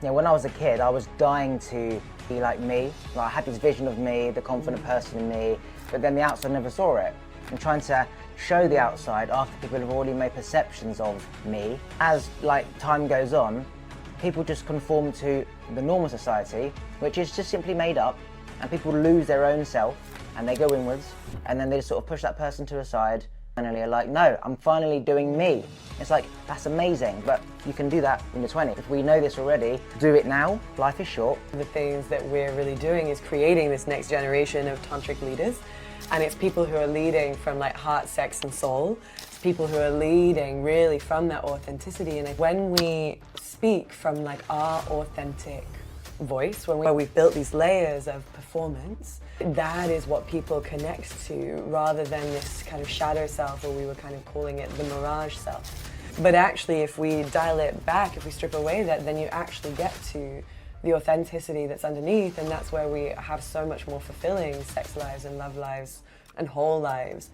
You know, when I was a kid, I was dying to be like me. Like, I had this vision of me, the confident person in me, but then the outside never saw it. I'm trying to show the outside after people have already made perceptions of me. As like time goes on, people just conform to the normal society, which is just simply made up, and people lose their own self and they go inwards, and then they just sort of push that person to a side. Finally are like, no, I'm finally doing me. It's like, that's amazing, but you can do that when you're 20. If we know this already, do it now. Life is short. The things that we're really doing is creating this next generation of tantric leaders, and it's people who are leading from like heart, sex and soul. It's people who are leading really from that authenticity, and when we speak from like our authentic voice, when we've built these layers of performance, that is what people connect to, rather than this kind of shadow self, or we were kind of calling it the Mirage self. But actually, if we dial it back, if we strip away that, then you actually get to the authenticity that's underneath, and that's where we have so much more fulfilling sex lives and love lives and whole lives.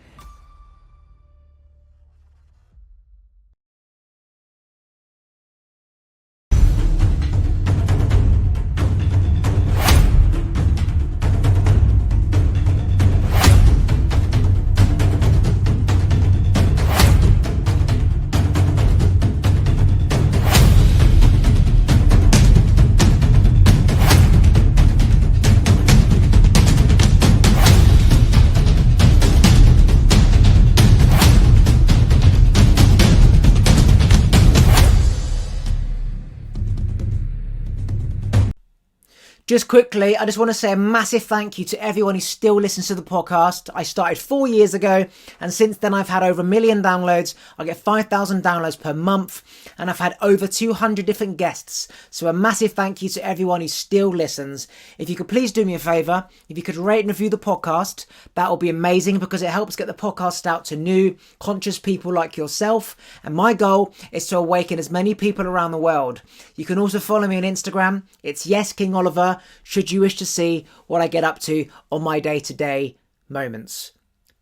Just quickly, I just want to say a massive thank you to everyone who still listens to the podcast. I started 4 years ago, and since then I've had over 1 million downloads. I get 5,000 downloads per month, and I've had over 200 different guests. So a massive thank you to everyone who still listens. If you could please do me a favour, if you could rate and review the podcast, that would be amazing, because it helps get the podcast out to new, conscious people like yourself. And my goal is to awaken as many people around the world. You can also follow me on Instagram. It's YesKingOliver, should you wish to see what I get up to on my day-to-day moments.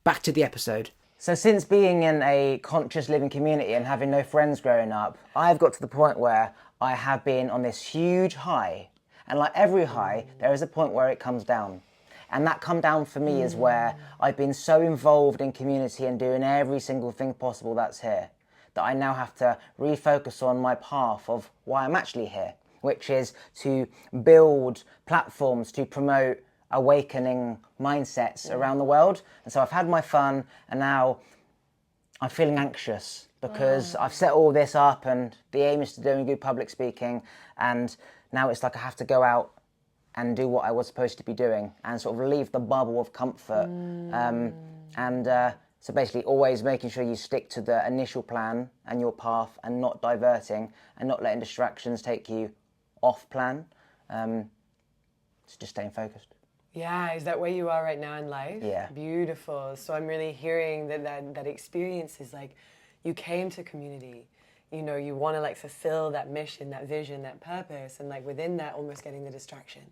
Back to the episode. So since being in a conscious living community and having no friends growing up, I've got to the point where I have been on this huge high. And like every high, there is a point where it comes down. And that come down for me is where I've been so involved in community and doing every single thing possible that's here, that I now have to refocus on my path of why I'm actually here, which is to build platforms to promote awakening mindsets around the world. And so I've had my fun, and now I'm feeling anxious because I've set all this up, and the aim is to do good public speaking, and now it's like I have to go out and do what I was supposed to be doing and sort of leave the bubble of comfort. So basically always making sure you stick to the initial plan and your path, and not diverting and not letting distractions take you off plan. So just staying focused. Yeah, is that where you are right now in life? Yeah. Beautiful. So I'm really hearing that experience is like, you came to community, you know, you want to like fulfill that mission, that vision, that purpose, and like within that almost getting the distraction,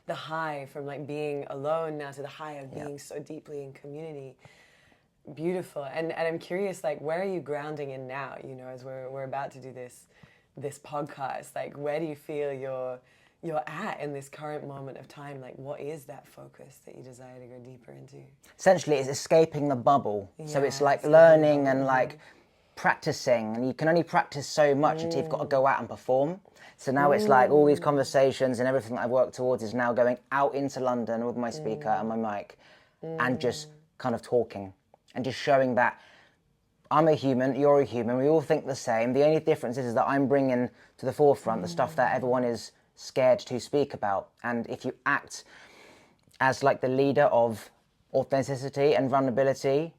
the high from like being alone now to the high of being so deeply in community. Beautiful. And I'm curious, like, where are you grounding in now, you know, as we're about to do this podcast? Like, where do you feel you're at in this current moment of time? Like, what is that focus that you desire to go deeper into? Essentially, it's escaping the bubble. So it's like learning and like practicing, and you can only practice so much until you've got to go out and perform. So now it's like all these conversations and everything that I've worked towards is now going out into London with my speaker and my mic and just kind of talking and just showing that I'm a human, you're a human, we all think the same. The only difference is that I'm bringing to the forefront the stuff that everyone is scared to speak about. And if you act as like the leader of authenticity and vulnerability,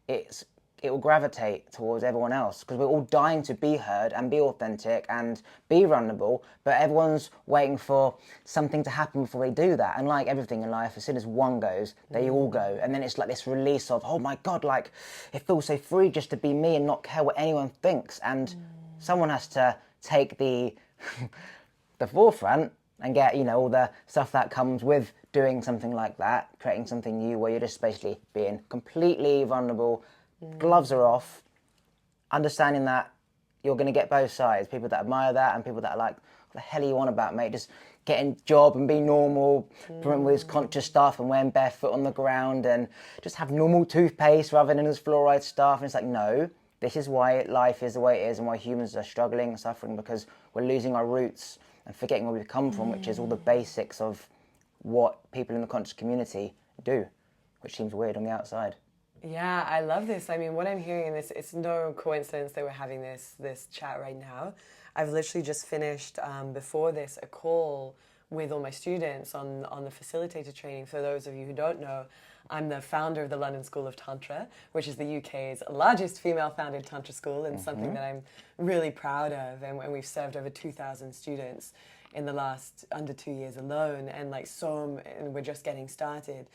it will gravitate towards everyone else, because we're all dying to be heard and be authentic and be vulnerable, but everyone's waiting for something to happen before they do that. And like everything in life, as soon as one goes, they all go. And then it's like this release of, oh my God, like it feels so free just to be me and not care what anyone thinks. And someone has to take the the forefront and get, you know, all the stuff that comes with doing something like that, creating something new where you're just basically being completely vulnerable. Gloves are off, understanding that you're going to get both sides, people that admire that and people that are like, what the hell are you on about, mate? Just getting job and be normal, with this conscious stuff and wearing barefoot on the ground and just have normal toothpaste rather than this fluoride stuff. And it's like, no, this is why life is the way it is and why humans are struggling and suffering, because we're losing our roots and forgetting where we've come from, which is all the basics of what people in the conscious community do, which seems weird on the outside. Yeah, I love this. I mean, what I'm hearing in this, it's no coincidence that we're having this chat right now. I've literally just finished, before this, a call with all my students on the facilitator training. For those of you who don't know, I'm the founder of the London School of Tantra, which is the UK's largest female-founded Tantra school, and something that I'm really proud of. And we've served over 2,000 students in the last under 2 years alone, and and we're just getting started.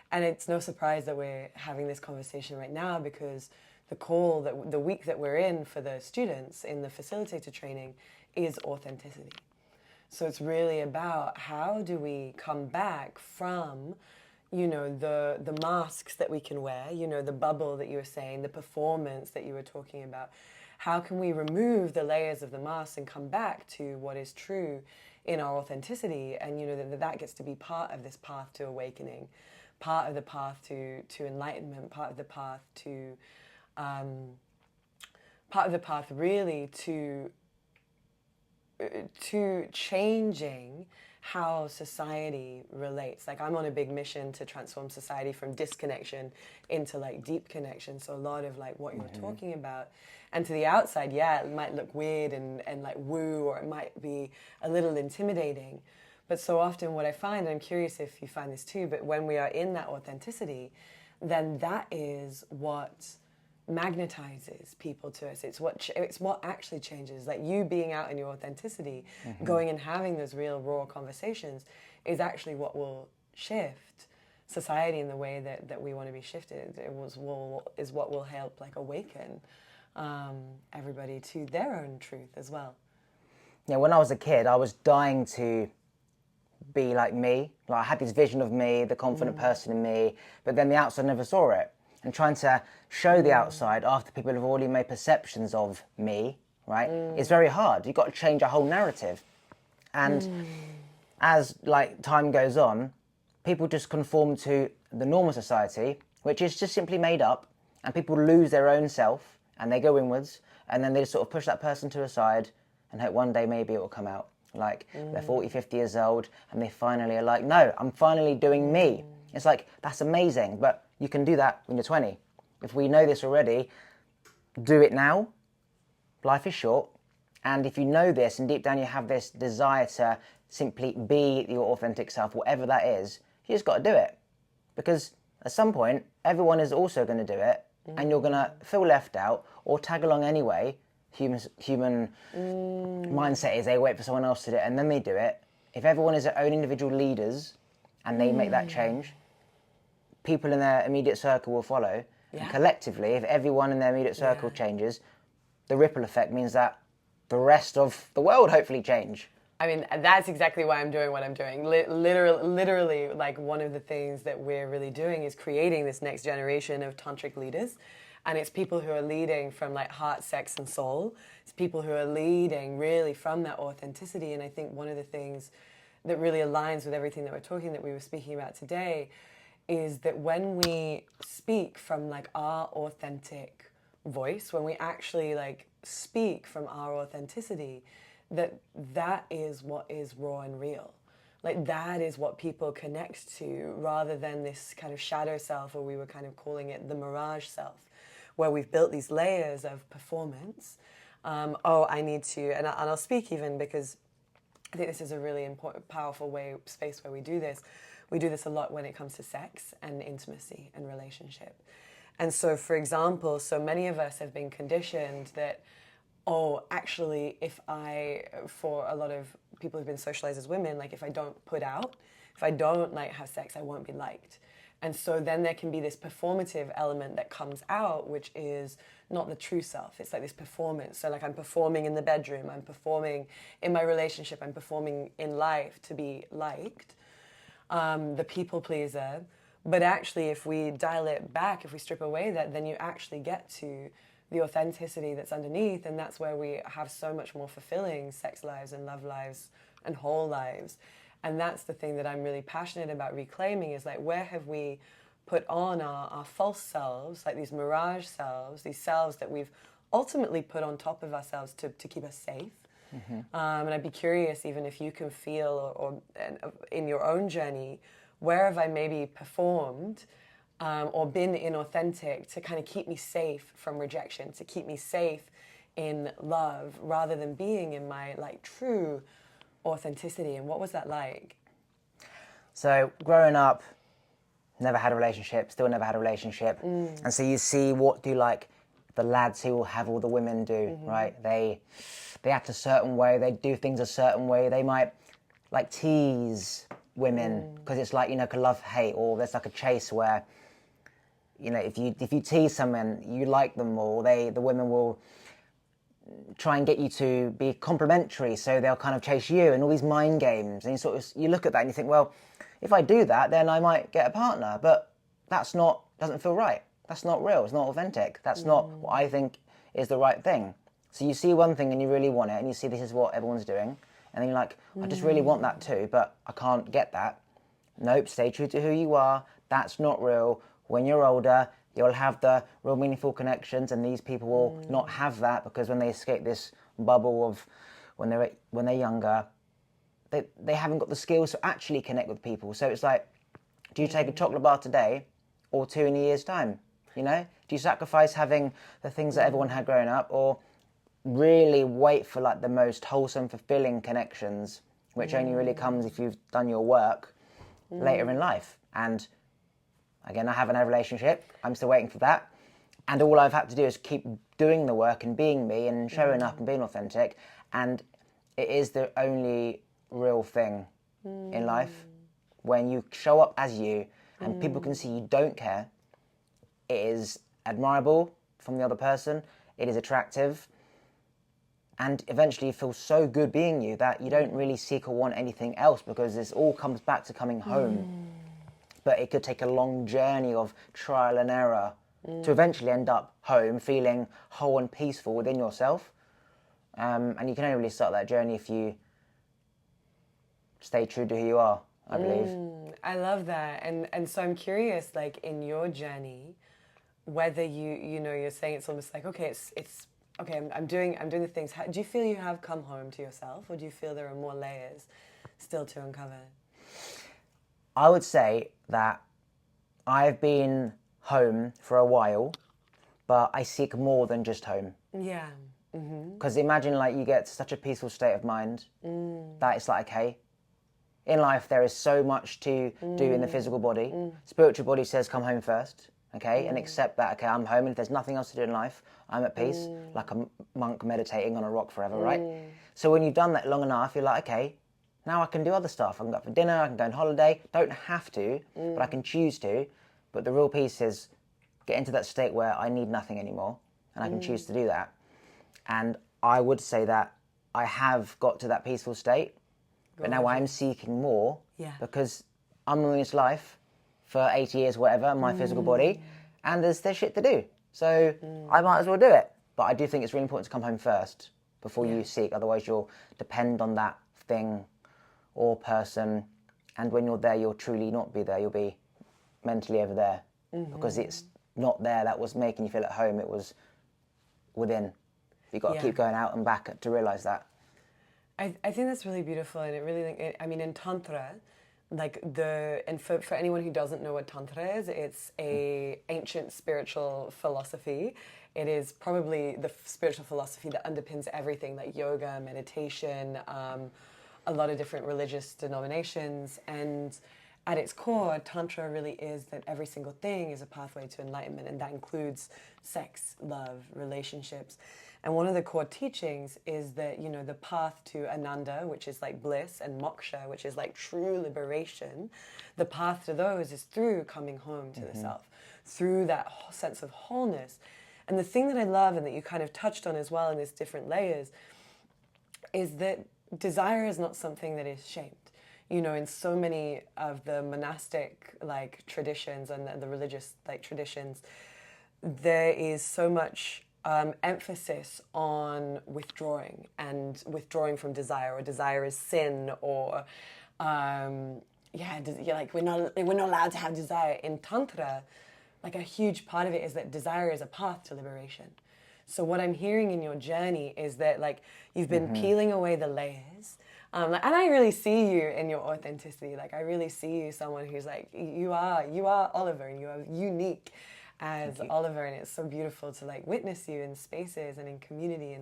And it's no surprise that we're having this conversation right now, because the week that we're in for the students in the facilitator training is authenticity. So it's really about how do we come back from, the masks that we can wear, the bubble that you were saying, the performance that you were talking about. How can we remove the layers of the mask and come back to what is true in our authenticity? And that gets to be part of this path to awakening, part of the path to enlightenment, part of the path really to changing how society relates. Like, I'm on a big mission to transform society from disconnection into deep connection. So a lot of what you're talking about, and to the outside, yeah, it might look weird and woo, or it might be a little intimidating. But so often what I find, and I'm curious if you find this too, but when we are in that authenticity, then that is what magnetizes people to us. It's what actually changes. Like, you being out in your authenticity, going and having those real raw conversations is actually what will shift society in the way that we want to be shifted. Is what will help awaken everybody to their own truth as well. Yeah, when I was a kid, I was dying to be like me. I had this vision of me, the confident person in me, but then the outside never saw it. And trying to show the outside after people have already made perceptions of me, right, it's very hard. You've got to change a whole narrative. And as time goes on, people just conform to the normal society, which is just simply made up, and people lose their own self and they go inwards, and then they just sort of push that person to the side and hope one day maybe it will come out. They're 40, 50 years old and they finally are like, no, I'm finally doing me. It's like, that's amazing, but you can do that when you're 20. If we know this already, do it now. Life is short. And if you know this and deep down you have this desire to simply be your authentic self, whatever that is, you just got to do it. Because at some point, everyone is also going to do it, and you're going to feel left out or tag along anyway. Human mindset is they wait for someone else to do it and then they do it. If everyone is their own individual leaders and they make that change, people in their immediate circle will follow. Yeah. And collectively, if everyone in their immediate circle changes, the ripple effect means that the rest of the world hopefully change. I mean, that's exactly why I'm doing what I'm doing. Literally, one of the things that we're really doing is creating this next generation of tantric leaders. And it's people who are leading from heart, sex, and soul. It's people who are leading really from that authenticity. And I think one of the things that really aligns with everything that we were speaking about today is that when we speak from our authentic voice, when we actually speak from our authenticity, that is what is raw and real. That is what people connect to, rather than this kind of shadow self, or we were kind of calling it the Mirage self, where we've built these layers of performance. I need to, and I'll speak even because I think this is a really important, powerful space where we do this. We do this a lot when it comes to sex and intimacy and relationship. And so, for example, so many of us have been conditioned that, actually, for a lot of people who've been socialized as women, if I don't put out, if I don't have sex, I won't be liked. And so then there can be this performative element that comes out, which is not the true self. It's this performance. So I'm performing in the bedroom, I'm performing in my relationship, I'm performing in life to be liked, the people pleaser. But actually, if we dial it back, if we strip away that, then you actually get to the authenticity that's underneath, and that's where we have so much more fulfilling sex lives and love lives and whole lives. And that's the thing that I'm really passionate about reclaiming, is like, where have we put on our false selves, like these mirage selves, these selves that we've ultimately put on top of ourselves to keep us safe. And I'd be curious, even if you can feel or in your own journey, where have I maybe performed or been inauthentic to kind of keep me safe from rejection, to keep me safe in love, rather than being in my like true authenticity? And what was that like? So growing up, never had a relationship, still never had a relationship. And so you see what do like the lads who will have all the women do, right? They act a certain way, they do things a certain way, they might like tease women because it's like, you know, love, hate, or there's like a chase where, you know, if you tease someone, you like them more, the women will try and get you to be complimentary, so they'll kind of chase you, and all these mind games. And you look at that and you think, well, if I do that, then I might get a partner, but doesn't feel right. That's not real. It's not authentic. That's not what I think is the right thing. So you see one thing and you really want it, and you see this is what everyone's doing, and then you're like, I just really want that too, but I can't get that. Nope, stay true to who you are. That's not real. When you're older, you'll have the real meaningful connections, and these people will not have that, because when they escape this bubble of when they're younger, they haven't got the skills to actually connect with people. So it's like, do you take a chocolate bar today or 2 in a year's time? You know, do you sacrifice having the things that everyone had growing up, or really wait for like the most wholesome, fulfilling connections, which only really comes if you've done your work later in life? And again, I haven't had a relationship. I'm still waiting for that. And all I've had to do is keep doing the work and being me and showing up and being authentic. And it is the only real thing in life. When you show up as you and people can see you don't care, it is admirable from the other person. It is attractive. And eventually you feel so good being you that you don't really seek or want anything else, because this all comes back to coming home. But it could take a long journey of trial and error to eventually end up home feeling whole and peaceful within yourself. And you can only really start that journey if you stay true to who you are, I believe. I love that. And so I'm curious, like, in your journey, whether you're saying it's almost like, okay, it's okay, I'm doing the things. Do you feel you have come home to yourself, or do you feel there are more layers still to uncover? I would say that I've been home for a while, but I seek more than just home. Yeah. Because imagine like you get to such a peaceful state of mind that it's like, okay, in life there is so much to do in the physical body. Spiritual body says come home first, okay, and accept that, okay, I'm home, and if there's nothing else to do in life, I'm at peace, like a monk meditating on a rock forever, right? So when you've done that long enough, you're like, okay, now I can do other stuff. I can go out for dinner, I can go on holiday. Don't have to, but I can choose to. But the real piece is get into that state where I need nothing anymore, and I can choose to do that. And I would say that I have got to that peaceful state, but now I'm seeking more, because I'm in this life for 80 years, whatever, my physical body, and there's shit to do. So I might as well do it. But I do think it's really important to come home first before you seek. Otherwise, you'll depend on that thing or person, and when you're there, you'll truly not be there. You'll be mentally over there, because it's not there that was making you feel at home. It was within. You've got to keep going out and back to realise that. I think that's really beautiful, and it really, I mean, in Tantra, like and for anyone who doesn't know what Tantra is, it's a ancient spiritual philosophy. It is probably the spiritual philosophy that underpins everything, like yoga, meditation, a lot of different religious denominations. And at its core, Tantra really is that every single thing is a pathway to enlightenment, and that includes sex, love, relationships. And one of the core teachings is that, you know, the path to Ananda, which is like bliss, and moksha, which is like true liberation, the path to those is through coming home to the self, through that sense of wholeness. And the thing that I love, and that you kind of touched on as well in these different layers, is that desire is not something that is shamed. You know, in so many of the monastic like traditions and the religious like traditions, there is so much emphasis on withdrawing and withdrawing from desire, or desire is sin, or like we're not allowed to have desire. In Tantra, like a huge part of it is that desire is a path to liberation. So what I'm hearing in your journey is that like you've been peeling away the layers. And I really see you in your authenticity. Like I really see you someone who's like, you are Oliver, and you are unique as Oliver, and it's so beautiful to like witness you in spaces and in community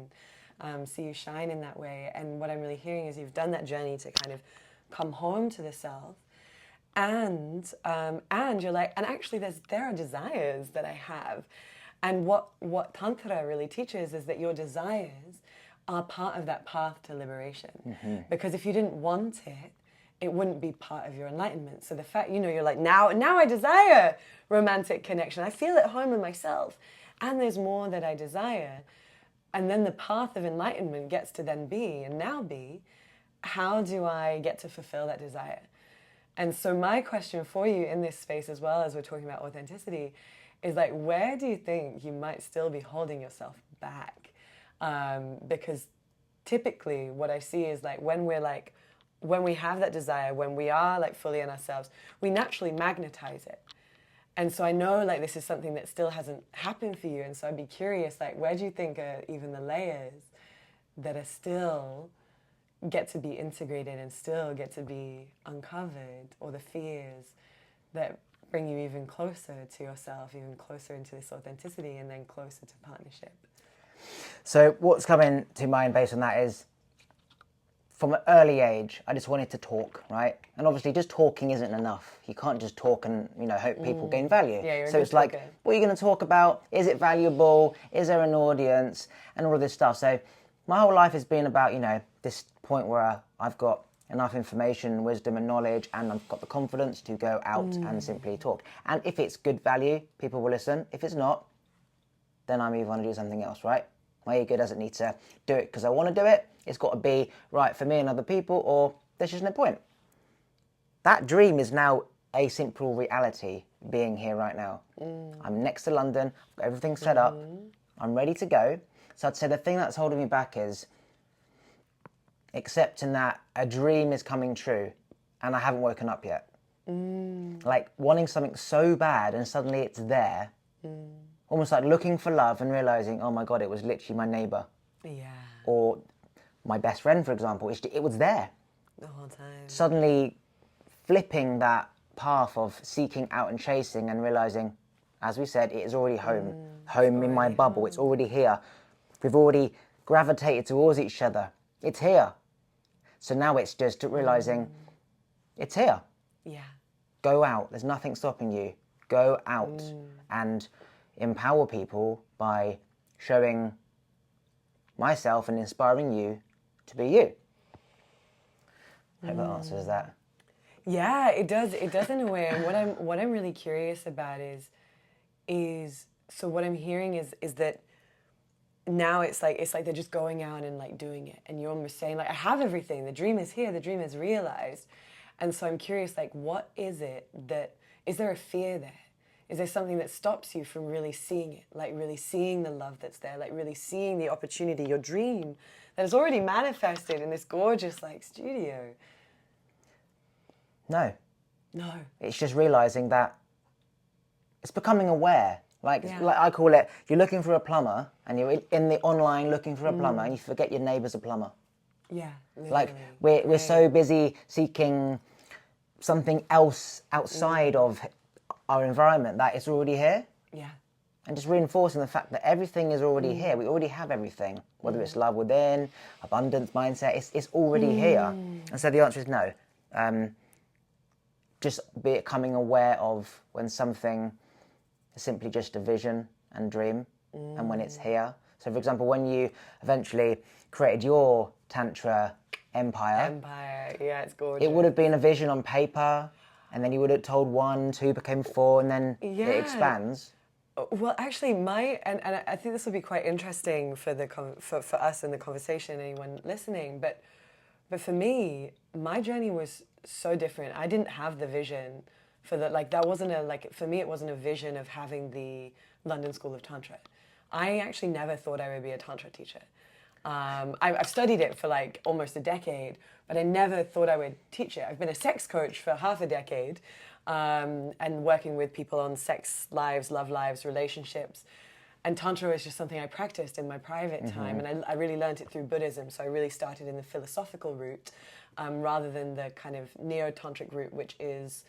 and see you shine in that way. And what I'm really hearing is you've done that journey to kind of come home to the self, and you're like, and actually there are desires that I have. And what Tantra really teaches is that your desires are part of that path to liberation. Because if you didn't want it, it wouldn't be part of your enlightenment. So the fact, you're like, now I desire romantic connection. I feel at home in myself. And there's more that I desire. And then the path of enlightenment gets to then be, how do I get to fulfill that desire? And so my question for you in this space, as well as we're talking about authenticity, is like, where do you think you might still be holding yourself back? Because typically what I see is like when we have that desire, when we are like fully in ourselves, we naturally magnetize it. And so I know like this is something that still hasn't happened for you. And so I'd be curious, like, where do you think are even the layers that are still get to be integrated and still get to be uncovered, or the fears that bring you even closer to yourself, even closer into this authenticity, and then closer to partnership? So what's coming to mind based on that is, from an early age, I just wanted to talk, right? And obviously just talking isn't enough. You can't just talk and, hope people gain value. Yeah, so it's like, what are you going to talk about? Is it valuable? Is there an audience? And all of this stuff. So my whole life has been about, this point where I've got enough information, wisdom and knowledge, and I've got the confidence to go out and simply talk. And if it's good value, people will listen. If it's not, then I move on to do something else, right? My ego doesn't need to do it because I want to do it. It's got to be right for me and other people, or there's just no point. That dream is now a simple reality, being here right now. I'm next to London, I've got everything set up, I'm ready to go. So I'd say the thing that's holding me back is accepting that a dream is coming true and I haven't woken up yet. Like wanting something so bad and suddenly it's there. Almost like looking for love and realising, oh my God, it was literally my neighbour. Yeah. Or my best friend, for example, it was there. The whole time. Suddenly flipping that path of seeking out and chasing and realising, as we said, it is already home. Home in my bubble, it's already here. We've already gravitated towards each other. It's here. So now it's just realising, it's here. Yeah. Go out. There's nothing stopping you. Go out and empower people by showing myself and inspiring you to be you. I hope that answers that. Yeah, it does. It does in a way. And what I'm really curious about is so what I'm hearing is that now it's like they're just going out and like doing it, and you're almost saying like, I have everything. The dream is here. The dream is realized. And so I'm curious, like, what is it is there a fear there? Is there something that stops you from really seeing it? Like really seeing the love that's there, like really seeing the opportunity, your dream that is already manifested in this gorgeous like studio? No. No. It's just realising that it's becoming aware. Like I call it, you're looking for a plumber and you're in the online looking for a plumber and you forget your neighbour's a plumber. Yeah. Literally. Like we're so busy seeking something else outside of our environment that it's already here. Yeah. And just reinforcing the fact that everything is already here. We already have everything, whether it's love within, abundance mindset, it's already here. And so the answer is no. Just becoming aware of when something is simply just a vision and dream, and when it's here. So for example, when you eventually created your Tantra empire, yeah, it's gorgeous. it would have been a vision on paper, and then you would have told 1, 2 became 4, and then it expands. Well, actually, and I think this will be quite interesting for for us in the conversation, anyone listening. But for me, my journey was so different. I didn't have the vision for that wasn't for me. It wasn't a vision of having the London School of Tantra. I actually never thought I would be a Tantra teacher. I've studied it for like almost a decade, but I never thought I would teach it. I've been a sex coach for half a decade, and working with people on sex lives, love lives, relationships. And Tantra was just something I practiced in my private time, and I really learned it through Buddhism. So I really started in the philosophical route, rather than the kind of neo-tantric route, which is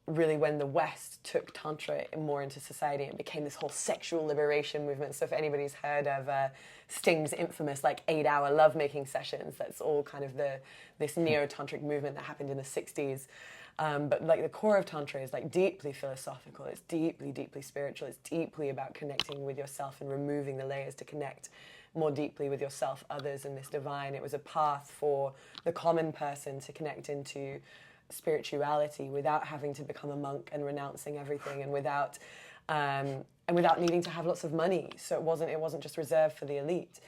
really when the West took Tantra more into society and became this whole sexual liberation movement. So if anybody's heard of Sting's infamous like 8-hour lovemaking sessions, that's all kind of this neo-tantric movement that happened in the 60s. But like the core of Tantra is like deeply philosophical, it's deeply, deeply spiritual, it's deeply about connecting with yourself and removing the layers to connect more deeply with yourself, others, and this divine. It was a path for the common person to connect into spirituality without having to become a monk and renouncing everything, and without needing to have lots of money. So it wasn't just reserved for the elite.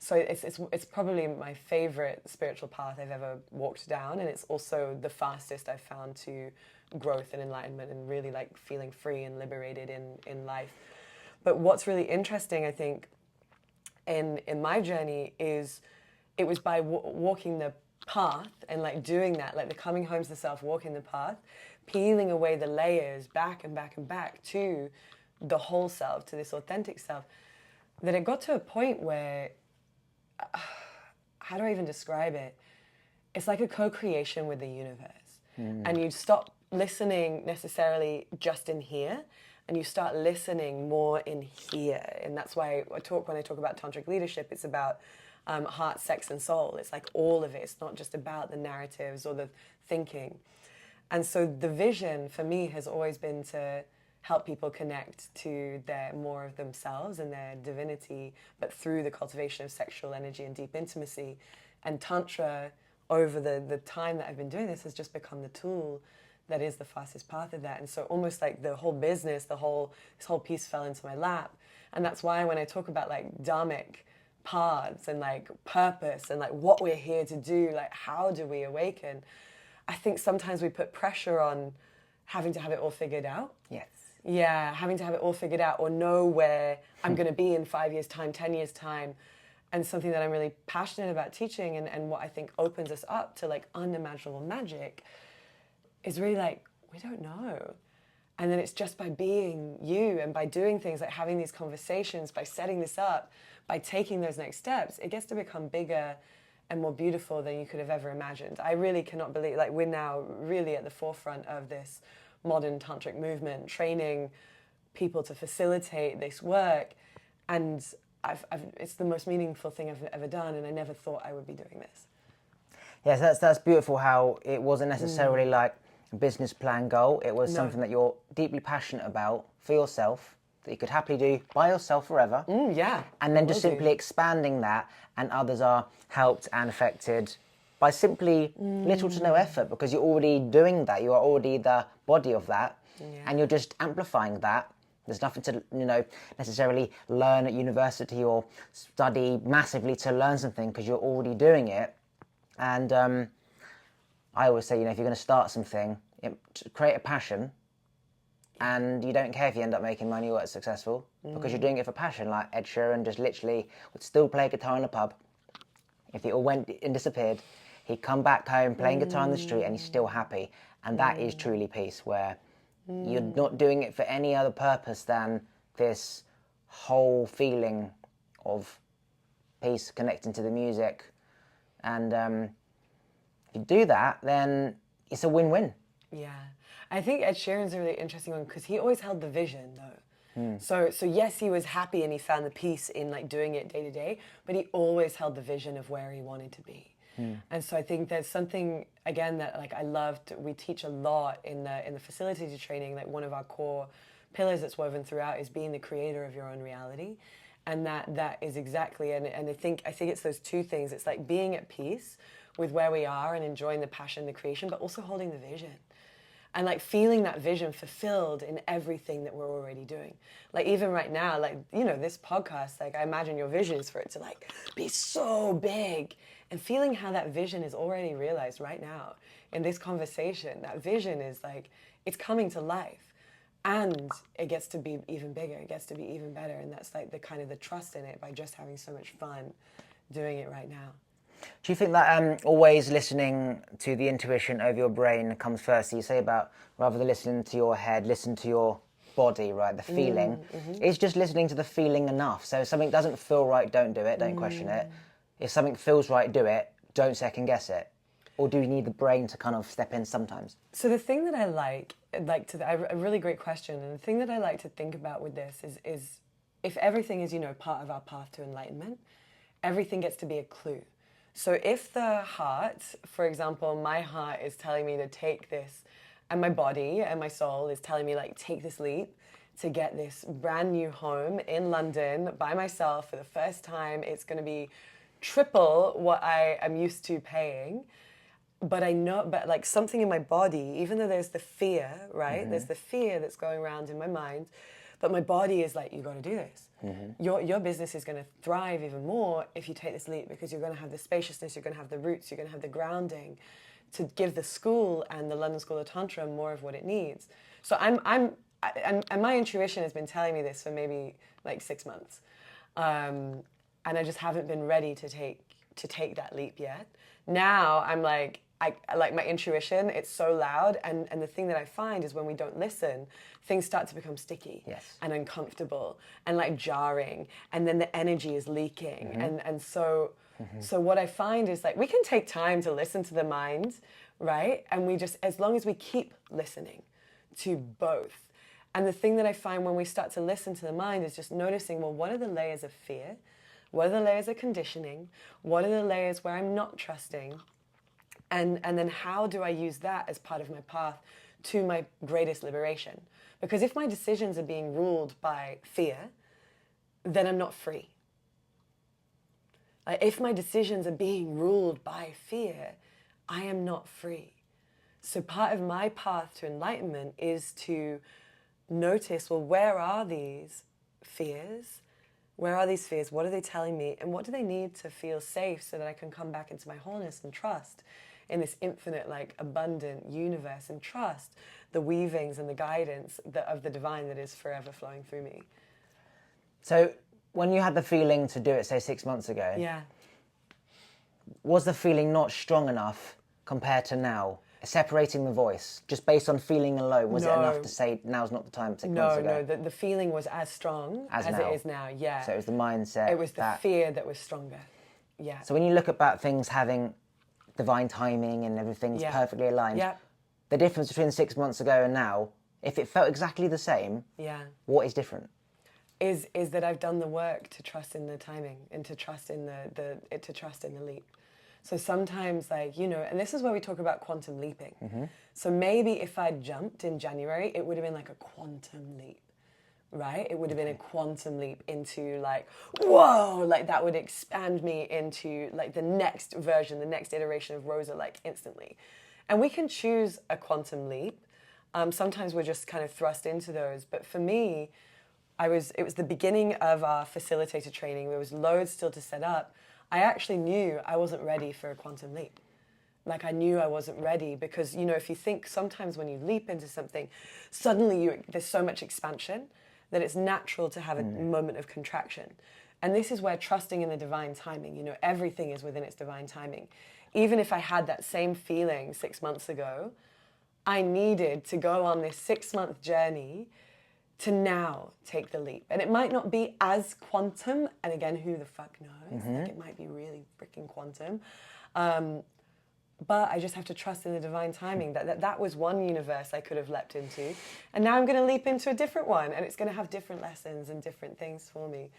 So it's probably my favorite spiritual path I've ever walked down, and it's also the fastest I've found to growth and enlightenment and really like feeling free and liberated in life. But what's really interesting, I think, in my journey is it was by walking the path and like doing that, like the coming home to the self, walking the path, peeling away the layers back and back and back to the whole self, to this authentic self, that it got to a point where, how do I even describe it? It's like a co-creation with the universe. And you stop listening necessarily just in here, and you start listening more in here. And that's why when I talk about tantric leadership, it's about heart, sex, and soul. It's like all of it. It's not just about the narratives or the thinking. And so the vision for me has always been to help people connect to their more of themselves and their divinity, but through the cultivation of sexual energy and deep intimacy. And Tantra, over the time that I've been doing this, has just become the tool that is the fastest path of that. And so almost like the whole business, this whole piece fell into my lap. And that's why when I talk about like dharmic paths and like purpose and like what we're here to do, like how do we awaken, I think sometimes we put pressure on having to have it all figured out. Yes. Yeah, having to have it all figured out or know where I'm going to be in 5 years' time, 10 years' time. And something that I'm really passionate about teaching and what I think opens us up to like unimaginable magic is really like, we don't know. And then it's just by being you and by doing things like having these conversations, by setting this up, by taking those next steps, it gets to become bigger and more beautiful than you could have ever imagined. I really cannot believe, like we're now really at the forefront of this modern tantric movement, training people to facilitate this work. And it's the most meaningful thing I've ever done, and I never thought I would be doing this. Yes, that's beautiful how it wasn't necessarily like a business plan goal. It was something that you're deeply passionate about for yourself, that you could happily do by yourself forever. Yeah. And then just simply expanding that, and others are helped and affected by simply little to no effort, because you're already doing that. You are already the body of that, and you're just amplifying that. There's nothing to, necessarily learn at university or study massively to learn something, because you're already doing it. And I always say, if you're going to start something, create a passion, and you don't care if you end up making money or it's successful, because you're doing it for passion. Like Ed Sheeran just literally would still play guitar in a pub. If it all went and disappeared, he'd come back home playing guitar in the street and he's still happy. And that is truly peace, where you're not doing it for any other purpose than this whole feeling of peace, connecting to the music. And if you do that, then it's a win-win. Yeah. I think Ed Sheeran's a really interesting one, because he always held the vision, though. So yes, he was happy and he found the peace in like doing it day to day, but he always held the vision of where he wanted to be. And so I think there's something, again, that like I loved. We teach a lot in the facilitator training. Like one of our core pillars that's woven throughout is being the creator of your own reality. And that is exactly, and I think it's those two things. It's like being at peace with where we are and enjoying the passion, the creation, but also holding the vision. And like feeling that vision fulfilled in everything that we're already doing. Like even right now, like, this podcast, like I imagine your vision is for it to like be so big, and feeling how that vision is already realized right now in this conversation. That vision is like, it's coming to life. And it gets to be even bigger, it gets to be even better. And that's like the kind of the trust in it by just having so much fun doing it right now. Do you think that always listening to the intuition over your brain comes first? So you say about rather than listening to your head, listen to your body, right? The feeling. Is just listening to the feeling enough? So if something doesn't feel right, don't do it, don't question it. If something feels right, do it, don't second guess it. Or do you need the brain to kind of step in sometimes? So the thing that I like a really great question, and the thing that I like to think about with this is if everything is, part of our path to enlightenment, everything gets to be a clue. So if the heart, for example, my heart is telling me to take this, and my body and my soul is telling me, like, take this leap to get this brand new home in London by myself for the first time. It's going to be triple what I am used to paying. But I know, like something in my body, even though there's the fear, right? There's the fear that's going around in my mind, but my body is like, you got to do this. Your business is going to thrive even more if you take this leap, because you're going to have the spaciousness, you're going to have the roots, you're going to have the grounding to give the school and the London School of Tantra more of what it needs. So and my intuition has been telling me this for maybe like 6 months, and I just haven't been ready to take that leap yet. Now I'm like, I like my intuition, it's so loud, and the thing that I find is when we don't listen, things start to become sticky and uncomfortable and like jarring, and then the energy is leaking. And so what I find is like we can take time to listen to the mind, right? And we just, as long as we keep listening to both. And the thing that I find when we start to listen to the mind is just noticing, well, what are the layers of fear? What are the layers of conditioning? What are the layers where I'm not trusting? And then how do I use that as part of my path to my greatest liberation? Because if my decisions are being ruled by fear, then I'm not free. If my decisions are being ruled by fear, I am not free. So part of my path to enlightenment is to notice, well, where are these fears? Where are these fears? What are they telling me? And what do they need to feel safe so that I can come back into my wholeness and trust in this infinite, like, abundant universe, and trust the weavings and the guidance of the divine that is forever flowing through me. So when you had the feeling to do it, say 6 months ago, was the feeling not strong enough compared to now? Separating the voice, just based on feeling alone, was it enough to say now's not the time 6 months ago? No, the feeling was as strong as it is now, yeah. So it was the mindset. It was the fear that was stronger, yeah. So when you look about things having divine timing and everything's perfectly aligned, the difference between 6 months ago and now, if it felt exactly the same, what is different? Is that I've done the work to trust in the timing and to trust in to trust in the leap. So sometimes, like, and this is where we talk about quantum leaping. So maybe if I'd jumped in January, it would have been like a quantum leap, right? It would have been a quantum leap into like, whoa, like that would expand me into like the next version, the next iteration of Rosa, like instantly. And we can choose a quantum leap. Sometimes we're just kind of thrust into those. But for me, it was the beginning of our facilitator training. There was loads still to set up. I actually knew I wasn't ready for a quantum leap. Like I knew I wasn't ready because, if you think sometimes when you leap into something, suddenly there's so much expansion that it's natural to have a moment of contraction. And this is where trusting in the divine timing, everything is within its divine timing. Even if I had that same feeling 6 months ago, I needed to go on this 6-month journey to now take the leap. And it might not be as quantum, and again, who the fuck knows? Like, it might be really freaking quantum. But I just have to trust in the divine timing that was one universe I could have leapt into. And now I'm going to leap into a different one, and it's going to have different lessons and different things for me.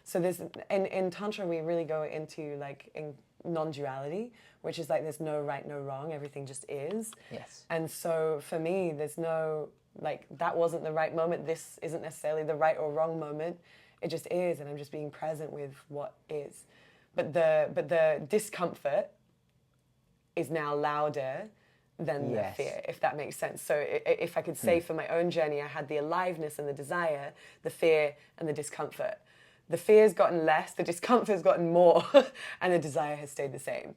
So there's, in Tantra, we really go into like in non-duality, which is like there's no right, no wrong. Everything just is. Yes. And so for me, there's no, like, that wasn't the right moment. This isn't necessarily the right or wrong moment. It just is, and I'm just being present with what is. But the discomfort is now louder than the fear, if that makes sense. So if I could say for my own journey, I had the aliveness and the desire, the fear and the discomfort. The fear's gotten less, the discomfort's gotten more, and the desire has stayed the same.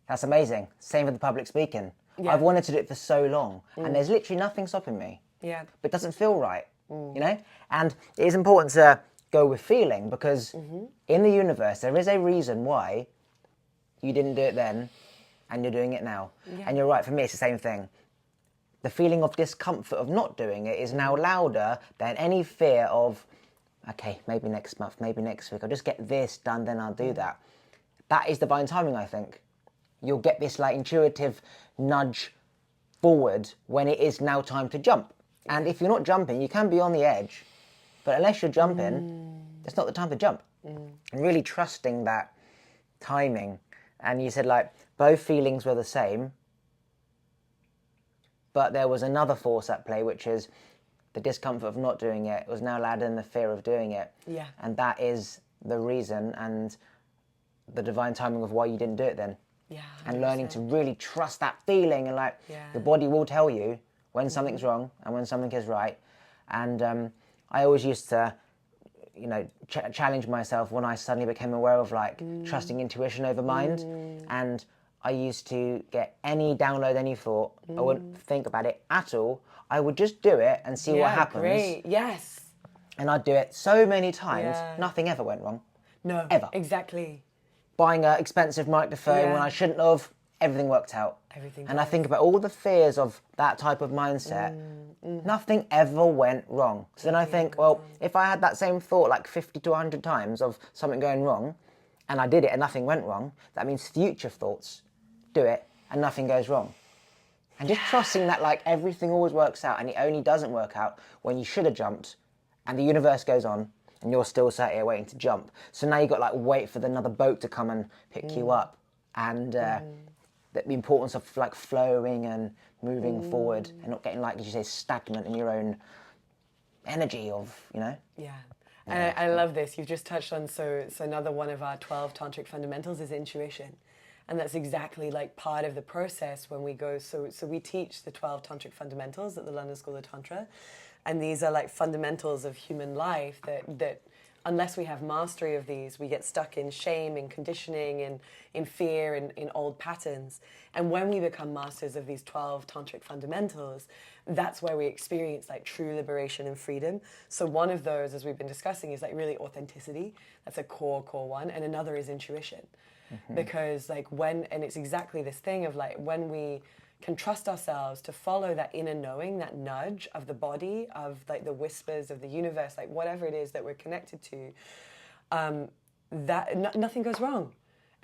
That's amazing. Same with the public speaking. Yeah. I've wanted to do it for so long, and there's literally nothing stopping me. Yeah. but it doesn't feel right, you know? And it is important to go with feeling, because in the universe, there is a reason why you didn't do it then and you're doing it now. Yeah. And you're right, for me, it's the same thing. The feeling of discomfort of not doing it is now louder than any fear of, okay, maybe next month, maybe next week, I'll just get this done, then I'll do that. That is divine timing, I think. You'll get this like intuitive nudge forward when it is now time to jump. And if you're not jumping, you can be on the edge, but unless you're jumping, it's not the time to jump. And really trusting that timing. And you said like both feelings were the same, but there was another force at play, which is the discomfort of not doing it was now louder than the fear of doing it. Yeah. And that is the reason and the divine timing of why you didn't do it then. Yeah. And learning to really trust that feeling, and like the body will tell you when something's wrong and when something is right. And I always used to, you know, challenge myself when I suddenly became aware of like trusting intuition over mind. And I used to get any download, any thought. I wouldn't think about it at all. I would just do it and see what happens. Great. Yes. And I'd do it so many times, Yeah. nothing ever went wrong. No. Ever. Exactly. Buying an expensive microphone Yeah. when I shouldn't have, everything worked out. Everything And I does. think about all the fears of that type of mindset, nothing ever went wrong. So then I think, well, if I had that same thought like 50 to 100 times of something going wrong, and I did it and nothing went wrong, that means future thoughts do it and nothing goes wrong. And just trusting that like everything always works out, and it only doesn't work out when you should have jumped, and the universe goes on, and you're still sat here waiting to jump. So now you've got like wait for another boat to come and pick you up. And the importance of like flowing and moving forward and not getting like, as you say, stagnant in your own energy of, you know? Yeah. And I love this. You've just touched on, so another one of our 12 tantric fundamentals is intuition. And that's exactly like part of the process when we go, so we teach the 12 tantric fundamentals at the London School of Tantra. And these are like fundamentals of human life that unless we have mastery of these, we get stuck in shame, in conditioning, in fear, in old patterns. And when we become masters of these 12 tantric fundamentals, that's where we experience like true liberation and freedom. So one of those, as we've been discussing, is like really authenticity. That's a core one. And another is intuition. Because like and it's exactly this thing of like when we can trust ourselves to follow that inner knowing, that nudge of the body, of like the whispers of the universe, like whatever it is that we're connected to, nothing goes wrong.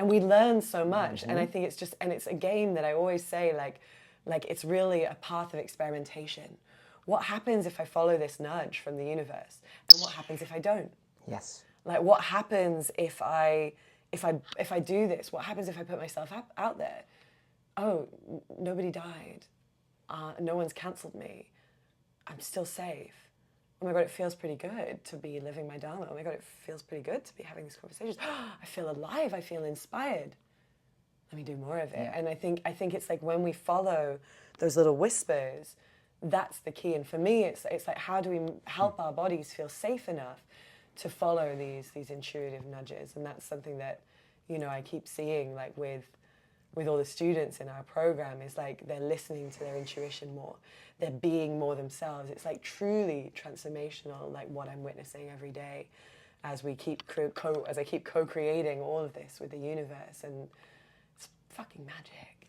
And we learn so much. And I think it's a game that I always say, like it's really a path of experimentation. What happens if I follow this nudge from the universe? And what happens if I don't? Yes. Like what happens if I do this? What happens if I put myself out there? Oh, nobody died. No one's cancelled me. I'm still safe. Oh my God, it feels pretty good to be living my Dharma. Oh my God, it feels pretty good to be having these conversations. I feel alive. I feel inspired. Let me do more of it. Yeah. And I think it's like when we follow those little whispers, that's the key. And for me, it's like how do we help our bodies feel safe enough to follow these intuitive nudges? And that's something that, you know, I keep seeing like with all the students in our program, is like they're listening to their intuition more. They're being more themselves. It's like truly transformational, like what I'm witnessing every day as we keep as I keep co-creating all of this with the universe, and it's fucking magic.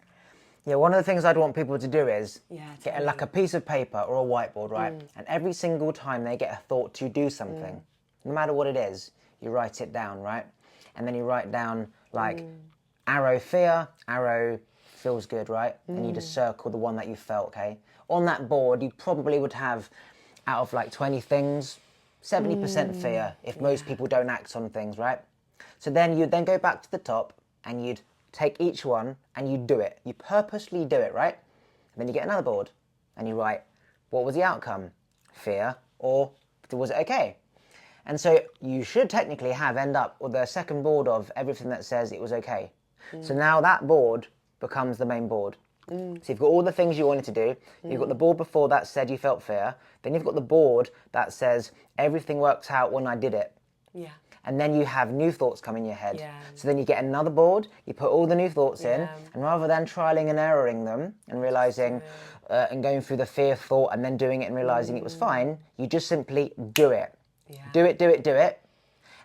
Yeah, one of the things I'd want people to do is get totally. like a piece of paper or a whiteboard, right? And every single time they get a thought to do something, no matter what it is, you write it down, right? And then you write down like arrow fear, arrow feels good, right? And you just circle the one that you felt, okay? On that board, you probably would have, out of like 20 things, 70% fear if most people don't act on things, right? So then you'd then go back to the top and you'd take each one and you do it. You purposely do it, right? And then you get another board and you write, what was the outcome? Fear, or was it okay? And so you should technically end up with the second board of everything that says it was okay. So now that board becomes the main board. So you've got all the things you wanted to do. You've got the board before that said you felt fear. Then you've got the board that says everything worked out when I did it. Yeah. and then you have new thoughts come in your head. Yeah. So then you get another board, you put all the new thoughts in, Yeah. and rather than trialing and erroring them and realizing and going through the fear of thought and then doing it and realizing it was fine, you just simply do it. Yeah. Do it, do it, do it.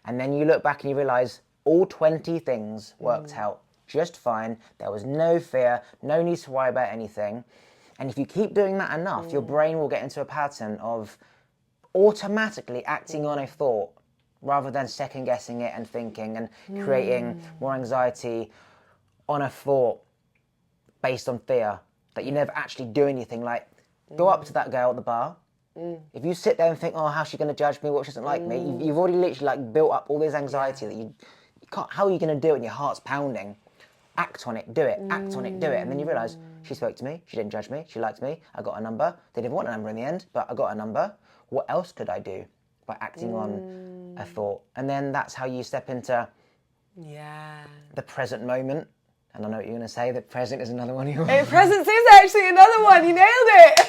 And then you look back and you realize all 20 things worked out just fine. There was no fear, no need to worry about anything. And if you keep doing that enough, your brain will get into a pattern of automatically acting on a thought rather than second guessing it and thinking and creating more anxiety on a thought based on fear that you never actually do anything. Like, go up to that girl at the bar. If you sit there and think, oh, how's she going to judge me? What, she doesn't like me? You've already literally like built up all this anxiety that you can't. How are you going to do it when your heart's pounding? Act on it, do it, act on it, do it. And then you realise, she spoke to me, she didn't judge me, she liked me, I got a number. They didn't want a number in the end, but I got a number. What else could I do by acting on a thought? And then that's how you step into the present moment. And I know what you're going to say, that present is another one of yours. Presence is actually another one. You nailed it.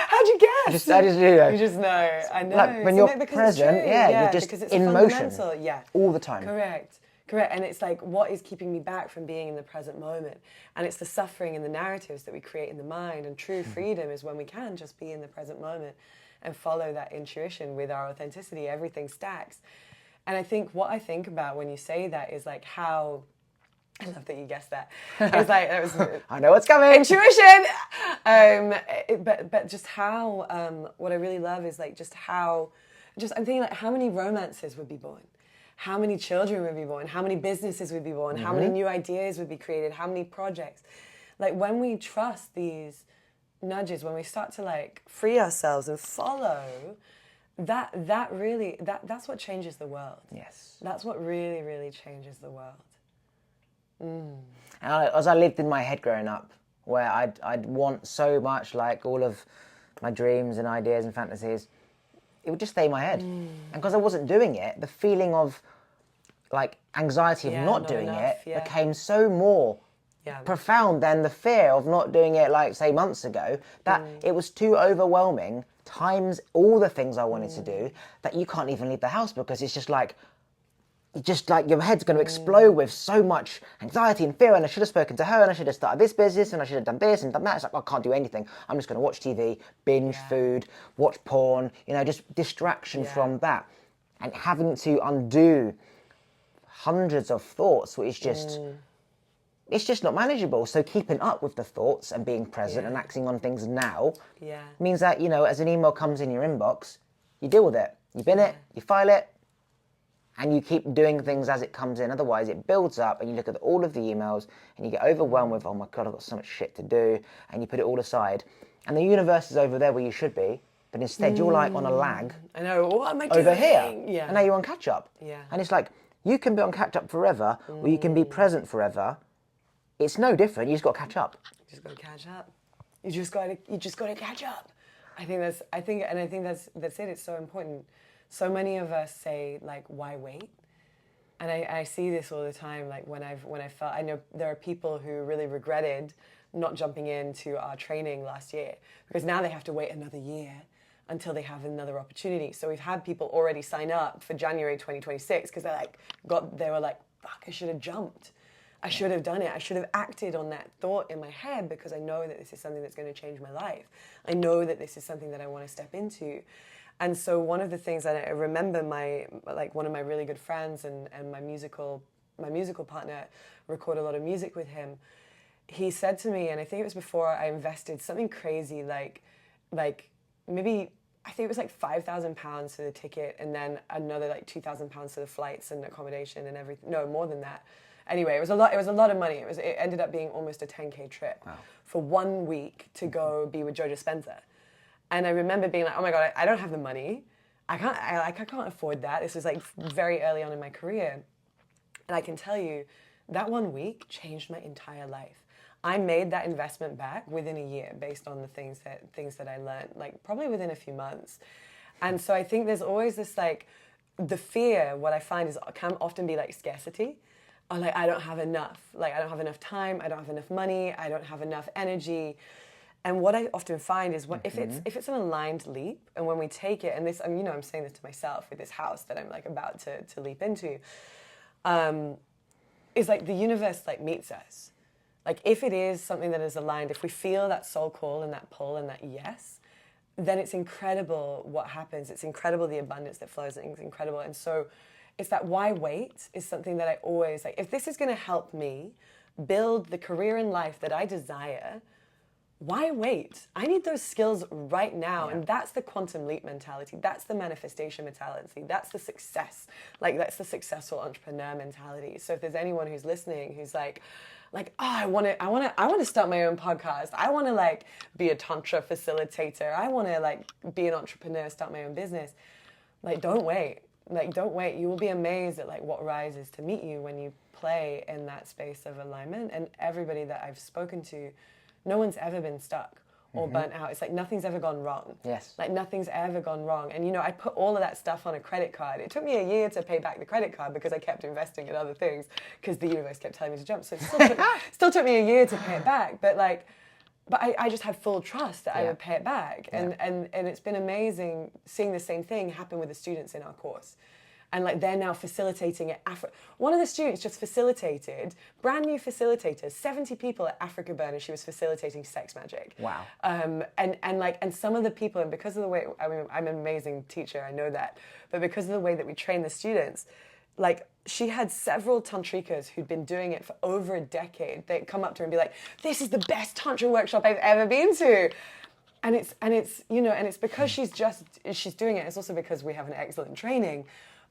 How'd you guess? I just knew that. You just know. I know. Like when So you're because it's present, true. you're just because it's in a motion fundamental- Yeah. all the time. Correct. And it's like, what is keeping me back from being in the present moment? And it's the suffering and the narratives that we create in the mind. And true freedom is when we can just be in the present moment and follow that intuition with our authenticity. Everything stacks. And I think what I think about when you say that is like how... I love that you guessed that. It's like that was I know what's coming. Intuition. But just how what I really love is like just how I'm thinking like how many romances would be born, how many children would be born, how many businesses would be born, how many new ideas would be created, how many projects. Like when we trust these nudges, when we start to like free ourselves and follow, that's what changes the world. Yes. That's what really, really changes the world. And as I lived in my head growing up, where I'd want so much, like all of my dreams and ideas and fantasies, it would just stay in my head. And because I wasn't doing it, the feeling of like anxiety of not doing it became so more profound than the fear of not doing it, like say months ago, that it was too overwhelming times all the things I wanted to do that you can't even leave the house because it's just like your head's going to explode with so much anxiety and fear, and I should have spoken to her, and I should have started this business, and I should have done this and done that. It's like, I can't do anything. I'm just going to watch TV, binge food, watch porn, just distraction from that. And having to undo hundreds of thoughts, which is it's just not manageable. So keeping up with the thoughts and being present and acting on things now means that, as an email comes in your inbox, you deal with it. You bin it, you file it, and you keep doing things as it comes in. Otherwise, it builds up, and you look at all of the emails, and you get overwhelmed with, oh my God, I've got so much shit to do, and you put it all aside. And the universe is over there where you should be, but instead you're like on a lag. I know, what am I doing? Over here. Yeah. And now you're on catch-up. Yeah. And it's like, you can be on catch-up forever, or you can be present forever. It's no different, you just got to catch up. You just got to catch up. You just got to catch up. I think that's it. It's so important. So many of us say, like, why wait? And I see this all the time, like when I felt, I know there are people who really regretted not jumping into our training last year because now they have to wait another year until they have another opportunity. So we've had people already sign up for January 2026 because they were like, fuck, I should have jumped. I should have done it. I should have acted on that thought in my head because I know that this is something that's going to change my life. I know that this is something that I want to step into. And so one of the things that I remember one of my really good friends and my musical partner record a lot of music with him. He said to me, and I think it was before I invested something crazy, like maybe I think it was like £5,000 for the ticket and then another like £2,000 for the flights and accommodation and everything. No, more than that. Anyway, it was a lot of money. It ended up being almost a 10K trip for 1 week to go be with Joe Dispenza. And I remember being like, oh my God, I don't have the money. I can't afford that. This was like very early on in my career. And I can tell you that 1 week changed my entire life. I made that investment back within a year based on the things that I learned, like probably within a few months. And so I think there's always this like, the fear, what I find is can often be like scarcity. Or like, I don't have enough. Like, I don't have enough time. I don't have enough money. I don't have enough energy. And what I often find is if it's an aligned leap, and when we take it, and this, I'm saying this to myself with this house that I'm like about to leap into, is like the universe like meets us. Like if it is something that is aligned, if we feel that soul call and that pull and that yes, then it's incredible what happens. It's incredible the abundance that flows, and it's incredible. And so it's that why wait is something that I always like. If this is going to help me build the career in life that I desire, why wait? I need those skills right now. And that's the quantum leap mentality. That's the manifestation mentality. That's the success. Like that's the successful entrepreneur mentality. So if there's anyone who's listening who's like, oh, I want to start my own podcast. I want to like be a Tantra facilitator. I want to like be an entrepreneur, start my own business. Like, don't wait. Like, don't wait. You will be amazed at like what rises to meet you when you play in that space of alignment. And everybody that I've spoken to, no one's ever been stuck or burnt out. It's like nothing's ever gone wrong. Yes. Like nothing's ever gone wrong. And I put all of that stuff on a credit card. It took me a year to pay back the credit card because I kept investing in other things because the universe kept telling me to jump. So it still took me a year to pay it back. But I just had full trust that I would pay it back. And it's been amazing seeing the same thing happen with the students in our course. And like they're now facilitating at one of the students just facilitated, brand new facilitators, 70 people at Africa Burn, and she was facilitating sex magic. Wow. And some of the people, and because of the way, I'm an amazing teacher, I know that, but because of the way that we train the students, like she had several tantrikas who'd been doing it for over a decade. They'd come up to her and be like, "This is the best tantra workshop I've ever been to." And it's because she's doing it. It's also because we have an excellent training.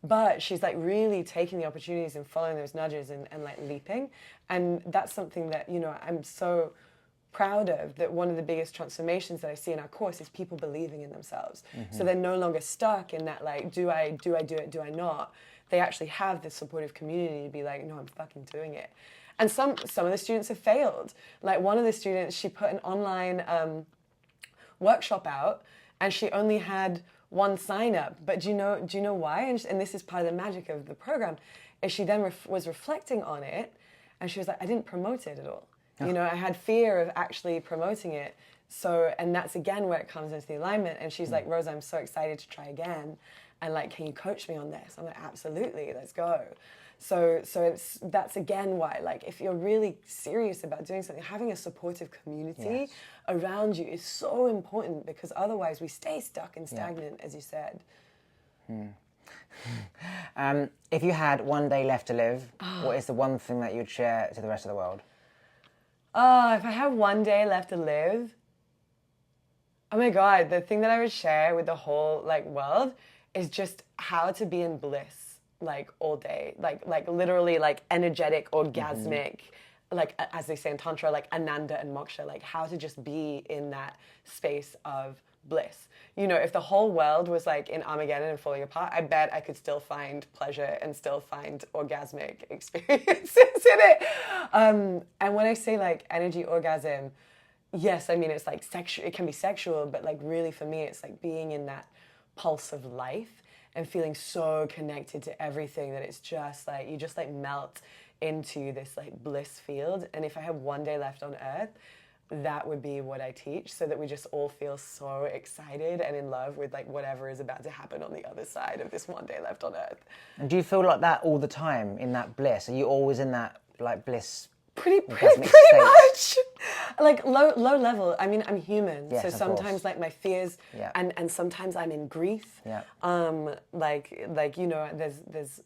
But she's like really taking the opportunities and following those nudges and like leaping. And that's something that, I'm so proud of, that one of the biggest transformations that I see in our course is people believing in themselves. So they're no longer stuck in that like, do I do it, do I not? They actually have this supportive community to be like, no, I'm fucking doing it. And some of the students have failed. Like one of the students, she put an online workshop out and she only had one sign up, but do you know why? And this is part of the magic of the program, is she then was reflecting on it, and she was like, I didn't promote it at all. I had fear of actually promoting it. So, and that's again where it comes into the alignment. And she's like, Rosa, I'm so excited to try again, and like, can you coach me on this? I'm like, absolutely, let's go. So that's again why, like, if you're really serious about doing something, having a supportive community around you is so important, because otherwise we stay stuck and stagnant, as you said. If you had one day left to live, what is the one thing that you'd share to the rest of the world? If I have one day left to live, oh my God, the thing that I would share with the whole like world is just how to be in bliss. Like all day, like literally like energetic, orgasmic, like as they say in Tantra, like Ananda and Moksha, like how to just be in that space of bliss. If the whole world was like in Armageddon and falling apart, I bet I could still find pleasure and still find orgasmic experiences in it. And when I say like energy orgasm, yes, I mean, it's like sexual, it can be sexual, but like really for me, it's like being in that pulse of life and feeling so connected to everything that it's just like, you just like melt into this like bliss field. And if I had one day left on earth, that would be what I teach, so that we just all feel so excited and in love with like whatever is about to happen on the other side of this one day left on earth. And do you feel like that all the time, in that bliss? Are you always in that like bliss? Pretty much. Like low level. I mean, I'm human, yes, so sometimes like my fears, yeah. and sometimes I'm in grief. Yeah. There's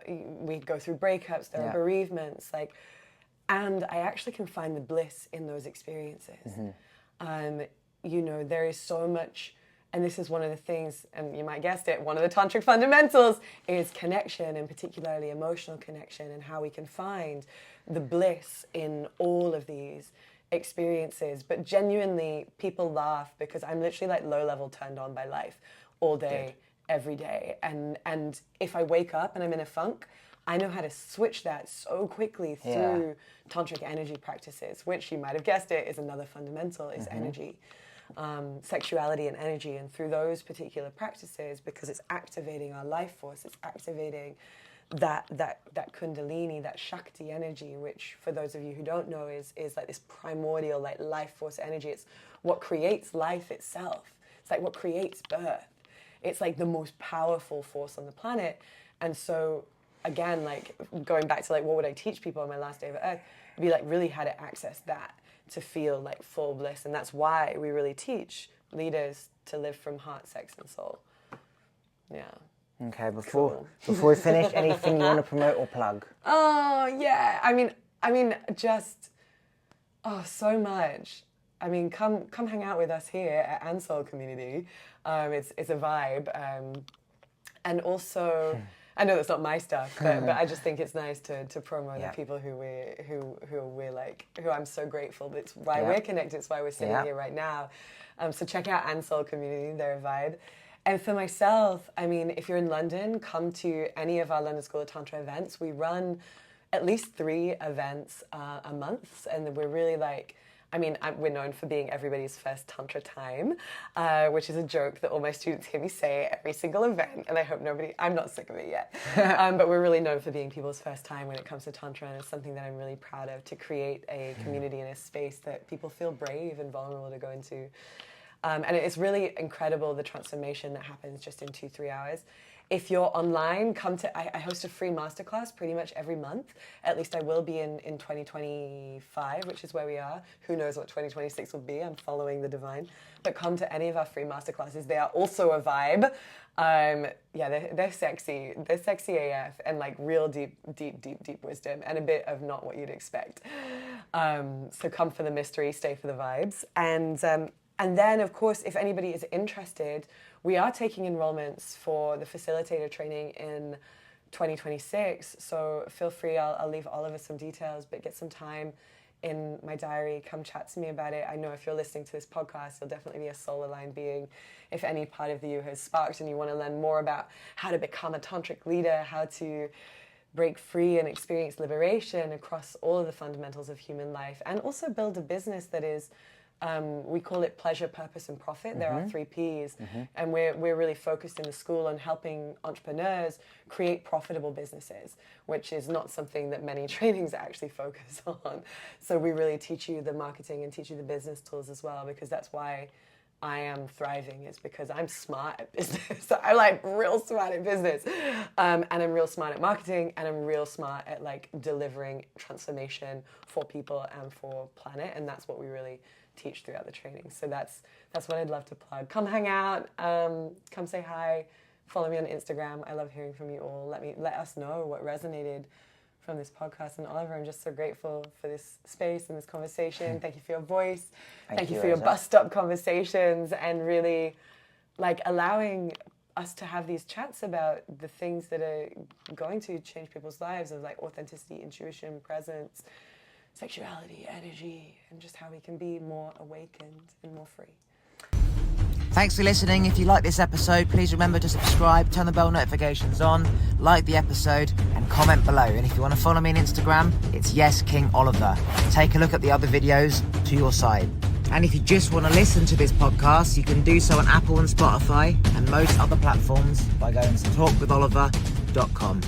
we go through breakups. There are bereavements. And I actually can find the bliss in those experiences. There is so much. And this is one of the things, and you might guessed it, one of the tantric fundamentals is connection, and particularly emotional connection, and how we can find the bliss in all of these experiences. But genuinely, people laugh because I'm literally like low level turned on by life all day, every day. And if I wake up and I'm in a funk, I know how to switch that so quickly through tantric energy practices, which you might have guessed it is another fundamental, is energy. Sexuality and energy, and through those particular practices, because it's activating our life force, it's activating that kundalini, that Shakti energy, which for those of you who don't know is like this primordial, like life force energy. It's what creates life itself. It's like what creates birth. It's like the most powerful force on the planet. And so again, like going back to like what would I teach people on my last day of Earth, it'd be like really how to access that to feel like full bliss. And that's why we really teach leaders to live from heart, sex, and soul. Yeah. Okay, before we finish, anything you want to promote or plug? Oh yeah, I mean, just so much. I mean, come hang out with us here at Ansol Community. It's a vibe, and also I know that's not my stuff, but I just think it's nice to promo the people who I'm so grateful. That's why we're connected. It's why we're sitting here right now. So check out Ansol Community. They're a vibe. And for myself, I mean, if you're in London, come to any of our London School of Tantra events. We run at least 3 events a month, and we're really like, we're known for being everybody's first Tantra time, which is a joke that all my students hear me say at every single event, and I hope I'm not sick of it yet. But we're really known for being people's first time when it comes to Tantra, and it's something that I'm really proud of, to create a community and a space that people feel brave and vulnerable to go into. And it's really incredible, the transformation that happens just in 2-3 hours. If you're online, I host a free masterclass pretty much every month. At least I will be in 2025, which is where we are. Who knows what 2026 will be? I'm following the divine. But come to any of our free masterclasses. They are also a vibe. They're sexy. They're sexy AF, and like real deep wisdom, and a bit of not what you'd expect. So come for the mystery, stay for the vibes. And then, of course, if anybody is interested, we are taking enrollments for the facilitator training in 2026. So feel free, I'll leave all of us some details, but get some time in my diary. Come chat to me about it. I know if you're listening to this podcast, you'll definitely be a soul-aligned being. If any part of you has sparked and you want to learn more about how to become a tantric leader, how to break free and experience liberation across all of the fundamentals of human life, and also build a business that is we call it pleasure, purpose, and profit. There are 3 Ps, and we're really focused in the school on helping entrepreneurs create profitable businesses, which is not something that many trainings actually focus on. So we really teach you the marketing and teach you the business tools as well, because that's why I am thriving, is because I'm smart at business. I'm like real smart at business, and I'm real smart at marketing, and I'm real smart at like delivering transformation for people and for planet, and that's what we really teach throughout the training. So that's what I'd love to plug. Come hang out, come say hi, follow me on Instagram. I love hearing from you all. Let us know what resonated from this podcast. And Oliver, I'm just so grateful for this space and this conversation. Thank you for your voice. Thank you for your bus stop conversations, and really like allowing us to have these chats about the things that are going to change people's lives, of like authenticity, intuition, presence, sexuality, energy, and just how we can be more awakened and more free. Thanks for listening. If you like this episode, please remember to subscribe, turn the bell notifications on, like the episode, and comment below. And if you want to follow me on Instagram, it's YesKingOliver. Take a look at the other videos to your side. And if you just want to listen to this podcast, you can do so on Apple and Spotify and most other platforms by going to talkwitholiver.com.